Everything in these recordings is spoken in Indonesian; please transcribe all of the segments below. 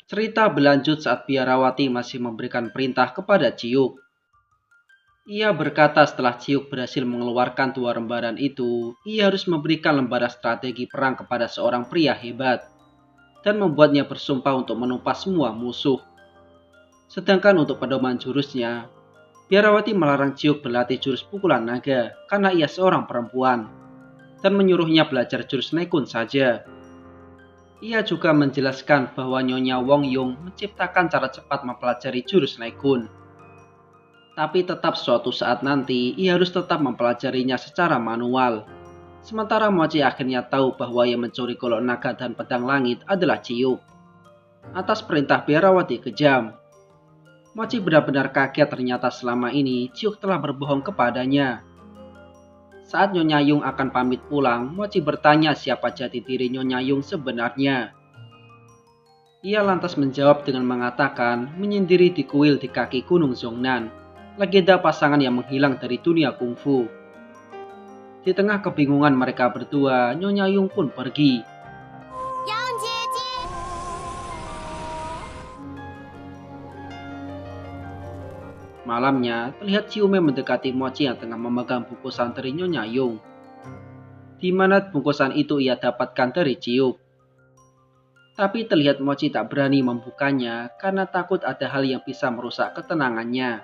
Cerita berlanjut saat Biarawati masih memberikan perintah kepada Ciuk. Ia berkata setelah Ciuk berhasil mengeluarkan dua lembaran itu, ia harus memberikan lembaran strategi perang kepada seorang pria hebat dan membuatnya bersumpah untuk menumpas semua musuh. Sedangkan untuk pedoman jurusnya, Biarawati melarang Ciuk berlatih jurus pukulan naga karena ia seorang perempuan dan menyuruhnya belajar jurus Nekun saja. Ia juga menjelaskan bahwa Nyonya Wong Yung menciptakan cara cepat mempelajari jurus Nekun. Tapi tetap suatu saat nanti, ia harus tetap mempelajarinya secara manual. Sementara Mochi akhirnya tahu bahwa yang mencuri golok naga dan pedang langit adalah Ciuk. Atas perintah Biarawati kejam, Mochi benar-benar kaget ternyata selama ini Ciuk telah berbohong kepadanya. Saat Nyonya Yung akan pamit pulang, Mochi bertanya siapa jati diri Nyonya Yung sebenarnya. Ia lantas menjawab dengan mengatakan menyendiri di kuil di kaki Gunung Zhongnan, legenda pasangan yang menghilang dari dunia kungfu. Di tengah kebingungan mereka berdua, Nyonya Yung pun pergi. Malamnya, terlihat Ciume mendekati Mochi yang tengah memegang bungkusan dari Nyonya Yung. Di mana bungkusan itu ia dapatkan dari Ciuk. Tapi terlihat Mochi tak berani membukanya karena takut ada hal yang bisa merusak ketenangannya.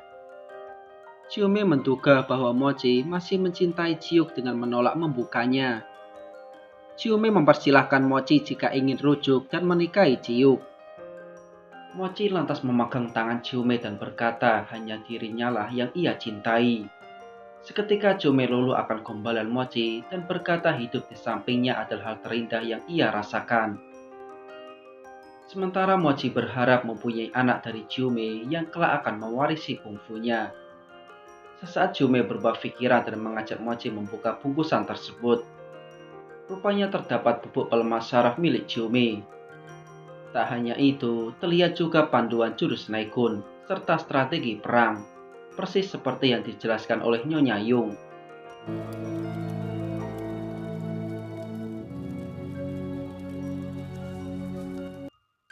Ciume menduga bahwa Mochi masih mencintai Ciuk dengan menolak membukanya. Ciume mempersilahkan Mochi jika ingin rujuk dan menikahi Ciuk. Mochi lantas memegang tangan Ciume dan berkata hanya dirinya lah yang ia cintai. Seketika Ciume luluh akan gombalan Mochi dan berkata hidup di sampingnya adalah hal terindah yang ia rasakan. Sementara Mochi berharap mempunyai anak dari Ciume yang kelak akan mewarisi kungfunya. Sesaat Ciume berubah pikiran dan mengajak Mochi membuka bungkusan tersebut. Rupanya terdapat bubuk pelemah saraf milik Ciume. Tak hanya itu, terlihat juga panduan jurus Nekun serta strategi perang, persis seperti yang dijelaskan oleh Nyonya Yung.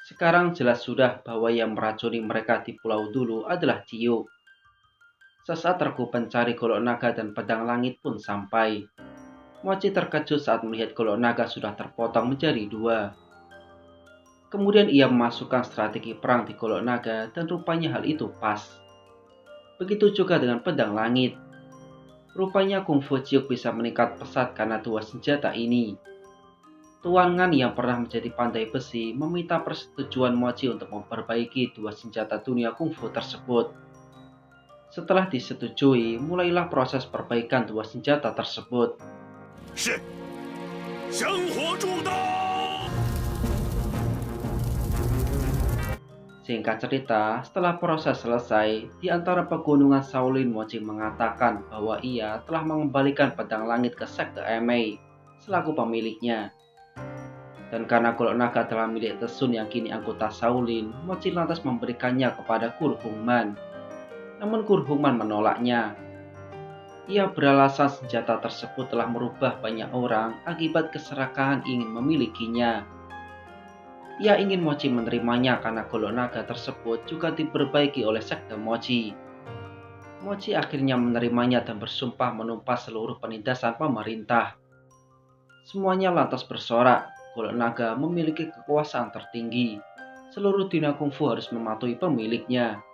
Sekarang jelas sudah bahwa yang meracuni mereka di pulau dulu adalah Ciuk. Sesaat regu pencari golok naga dan pedang langit pun sampai. Mochi terkejut saat melihat golok naga sudah terpotong menjadi dua. Kemudian ia memasukkan strategi perang di golok naga dan rupanya hal itu pas. Begitu juga dengan pedang langit. Rupanya kungfu Ciuk bisa meningkat pesat karena dua senjata ini. Tuan Ngan yang pernah menjadi pandai besi meminta persetujuan Mochi untuk memperbaiki dua senjata dunia kungfu tersebut. Setelah disetujui, mulailah proses perbaikan dua senjata tersebut. Singkat cerita, setelah proses selesai, di antara pegunungan Shaolin Mochi mengatakan bahwa ia telah mengembalikan pedang langit ke sekte Emei selaku pemiliknya. Dan karena golok naga telah milik Tesun yang kini anggota Shaolin, Mochi lantas memberikannya kepada Kur Hungman. Namun Kur Hungman menolaknya. Ia beralasan senjata tersebut telah merubah banyak orang akibat keserakahan ingin memilikinya. Ia ingin Mochi menerimanya karena golok naga tersebut juga diperbaiki oleh sekte Mochi. Mochi akhirnya menerimanya dan bersumpah menumpas seluruh penindasan pemerintah. Semuanya lantas bersorak, golok naga memiliki kekuasaan tertinggi. Seluruh dunia kungfu harus mematuhi pemiliknya.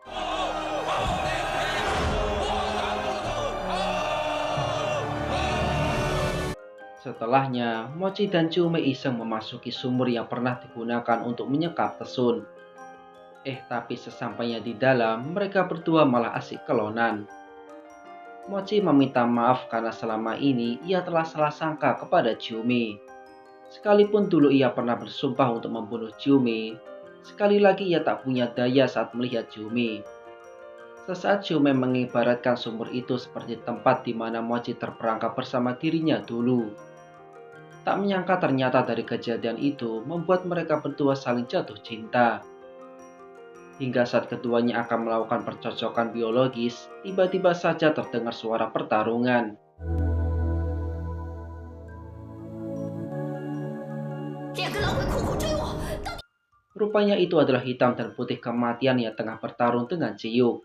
Setelahnya, Mochi dan Ciume iseng memasuki sumur yang pernah digunakan untuk menyekap Tesun. Tapi sesampainya di dalam, mereka berdua malah asik kelonan. Mochi meminta maaf karena selama ini ia telah salah sangka kepada Ciume. Sekalipun dulu ia pernah bersumpah untuk membunuh Ciume, sekali lagi ia tak punya daya saat melihat Ciume. Sesaat Ciume mengibaratkan sumur itu seperti tempat di mana Mochi terperangkap bersama dirinya dulu. Tak menyangka ternyata dari kejadian itu membuat mereka berdua saling jatuh cinta. Hingga saat keduanya akan melakukan percocokan biologis, tiba-tiba saja terdengar suara pertarungan. Rupanya itu adalah hitam dan putih kematian yang tengah bertarung dengan Ciuk.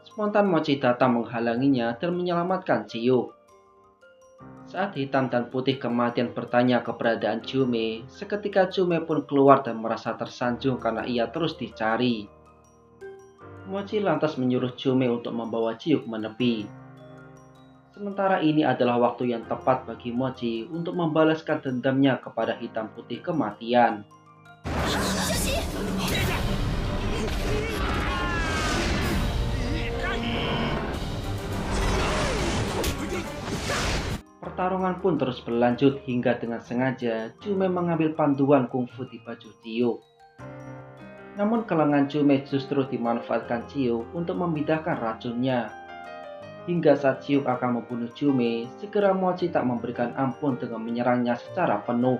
Spontan Mochi datang menghalanginya dan menyelamatkan Ciuk. Saat hitam dan putih kematian bertanya keberadaan Jume, seketika Jume pun keluar dan merasa tersanjung karena ia terus dicari. Mochi lantas menyuruh Jume untuk membawa Ciuk menepi. Sementara ini adalah waktu yang tepat bagi Mochi untuk membalaskan dendamnya kepada hitam putih kematian. Pertarungan pun terus berlanjut hingga dengan sengaja Jume mengambil panduan kungfu di baju Ciuk. Namun kelengan Jume justru dimanfaatkan Ciuk untuk memindahkan racunnya. Hingga saat Ciuk akan membunuh Jume, segera Mochi tak memberikan ampun dengan menyerangnya secara penuh.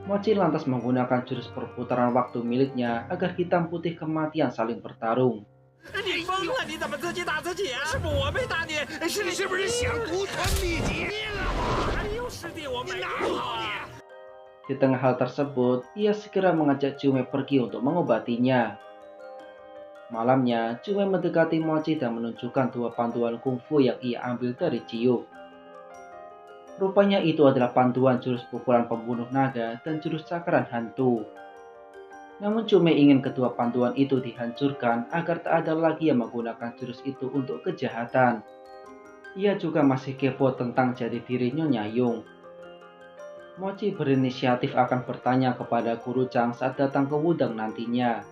Mochi lantas menggunakan jurus perputaran waktu miliknya agar hitam putih kematian saling bertarung. Di tengah hal tersebut, ia segera mengajak Jume pergi untuk mengobatinya. Malamnya, Jume mendekati Mochi dan menunjukkan dua panduan kungfu yang ia ambil dari Ciuk. Rupanya itu adalah panduan jurus pukulan pembunuh naga dan jurus cakaran hantu. Namun Jume ingin kedua panduan itu dihancurkan agar tak ada lagi yang menggunakan jurus itu untuk kejahatan. Ia juga masih kepo tentang jati diri Nyonya Yung. Mochi berinisiatif akan bertanya kepada Guru Chang saat datang ke Wudang nantinya.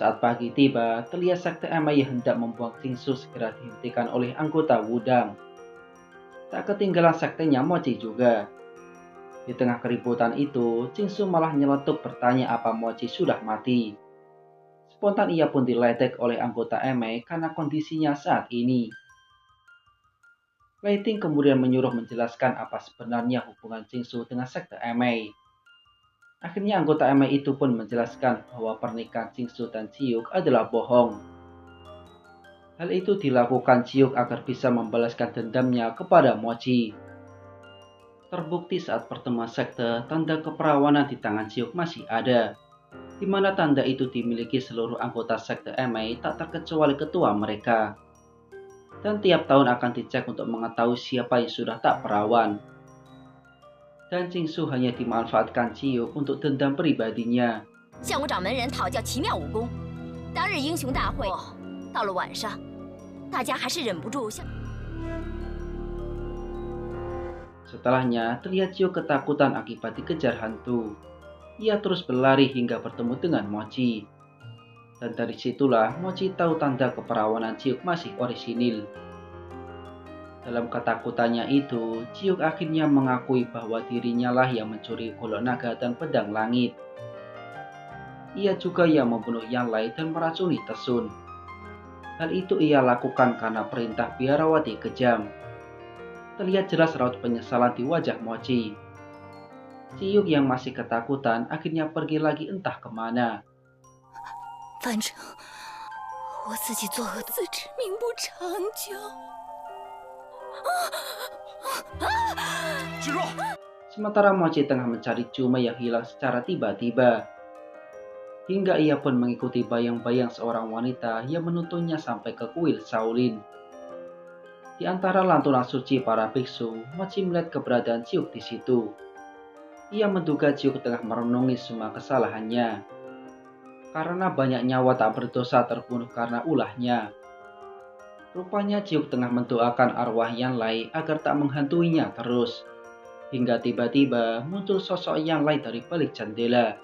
Saat pagi tiba, terlihat sekte Emei hendak membuang Qingsu segera dihentikan oleh anggota Wudang. Tak ketinggalan sektenya Mochi juga. Di tengah keributan itu, Qingsu malah nyeletuk bertanya apa Mochi sudah mati. Spontan ia pun diledek oleh anggota Emei karena kondisinya saat ini. Lei Ting kemudian menyuruh menjelaskan apa sebenarnya hubungan Qingsu dengan sekte Emei. Akhirnya anggota Emei itu pun menjelaskan bahwa pernikahan Qingsu dan Ciuk adalah bohong. Hal itu dilakukan Ciuk agar bisa membalaskan dendamnya kepada Mochi. Terbukti saat pertemuan sekte, tanda keperawanan di tangan Ciuk masih ada, di mana tanda itu dimiliki seluruh anggota sekte Emei tak terkecuali ketua mereka. Dan tiap tahun akan dicek untuk mengetahui siapa yang sudah tak perawan. Dan Qingsu hanya dimanfaatkan Ciuk untuk dendam pribadinya. 向我掌门人讨教奇妙武功。当日英雄大会到了晚上，大家还是忍不住向。 Setelahnya, terlihat Ciuk ketakutan akibat dikejar hantu. Ia terus berlari hingga bertemu dengan Mochi. Dan dari situlah Mochi tahu tanda keperawanan Ciuk masih orisinil. Dalam ketakutannya itu, Ciuk akhirnya mengakui bahwa dirinya lah yang mencuri golok naga dan pedang langit. Ia juga yang membunuh Yanlei dan meracuni Tesun. Hal itu ia lakukan karena perintah biarawati kejam. Terlihat jelas raut penyesalan di wajah Mochi. Ciuk yang masih ketakutan akhirnya pergi lagi entah kemana. 反正我自己作恶自知，命不长久。 Sementara Mochi tengah mencari Jume yang hilang secara tiba-tiba. Hingga ia pun mengikuti bayang-bayang seorang wanita yang menuntunnya sampai ke kuil Shaolin. Di antara lantunan suci para biksu, Mochi melihat keberadaan Ciuk di situ. Ia menduga Ciuk tengah merenungi semua kesalahannya. Karena banyak nyawa tak berdosa terbunuh karena ulahnya. Rupanya Ciuk tengah mendoakan arwah Yanlei agar tak menghantuinya terus. Hingga tiba-tiba muncul sosok Yanlei dari balik jendela.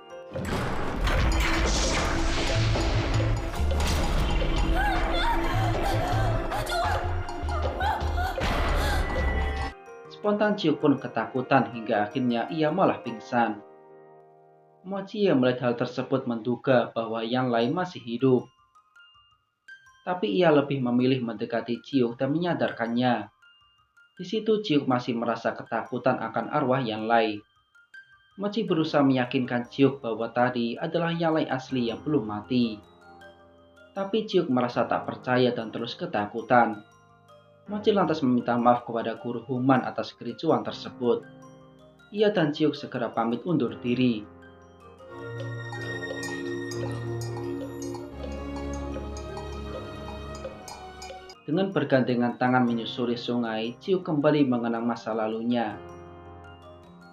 Spontan Ciuk pun ketakutan hingga akhirnya ia malah pingsan. Mochi yang melihat hal tersebut menduga bahwa Yanlei masih hidup. Tapi ia lebih memilih mendekati Ciuk dan menyadarkannya. Di situ Ciuk masih merasa ketakutan akan arwah Yanlai. Mochi berusaha meyakinkan Ciuk bahwa tadi adalah Yanlai asli yang belum mati. Tapi Ciuk merasa tak percaya dan terus ketakutan. Mochi lantas meminta maaf kepada guru Human atas kericuan tersebut. Ia dan Ciuk segera pamit undur diri. Dengan bergandengan tangan menyusuri sungai, Ciuk kembali mengenang masa lalunya.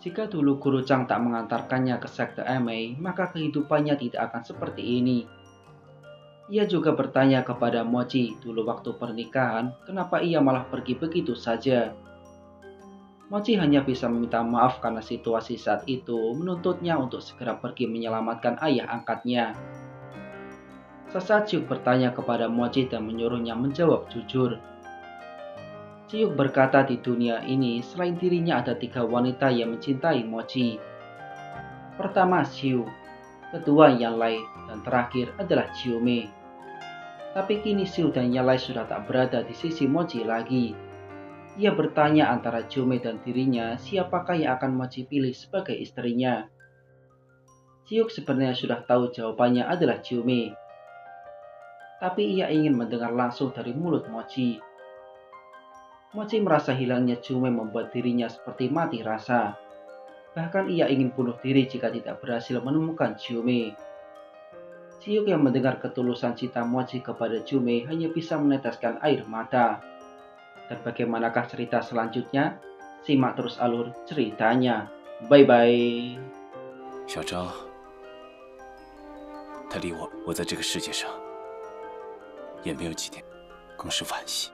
Jika dulu Guru Chang tak mengantarkannya ke sekte Emei, maka kehidupannya tidak akan seperti ini. Ia juga bertanya kepada Mochi dulu waktu pernikahan, kenapa ia malah pergi begitu saja. Mochi hanya bisa meminta maaf karena situasi saat itu menuntutnya untuk segera pergi menyelamatkan ayah angkatnya. Sesaat Ciuk bertanya kepada Mochi dan menyuruhnya menjawab jujur. Ciuk berkata di dunia ini selain dirinya ada 3 wanita yang mencintai Mochi. Pertama Xiu, kedua Yanlai, dan terakhir adalah Chiume. Tapi kini Xiu dan Yanlai sudah tak berada di sisi Mochi lagi. Ia bertanya antara Chiume dan dirinya siapakah yang akan Mochi pilih sebagai istrinya. Ciuk sebenarnya sudah tahu jawabannya adalah Chiume. Tapi ia ingin mendengar langsung dari mulut Mochi. Mochi merasa hilangnya Chiume membuat dirinya seperti mati rasa. Bahkan ia ingin bunuh diri jika tidak berhasil menemukan Chiume. Ciuk yang mendengar ketulusan cinta Mochi kepada Chiume hanya bisa meneteskan air mata. Dan bagaimanakah cerita selanjutnya? Simak terus alur ceritanya. Bye-bye. 小张，他离我在这个世界上也没有几天，更是惋惜。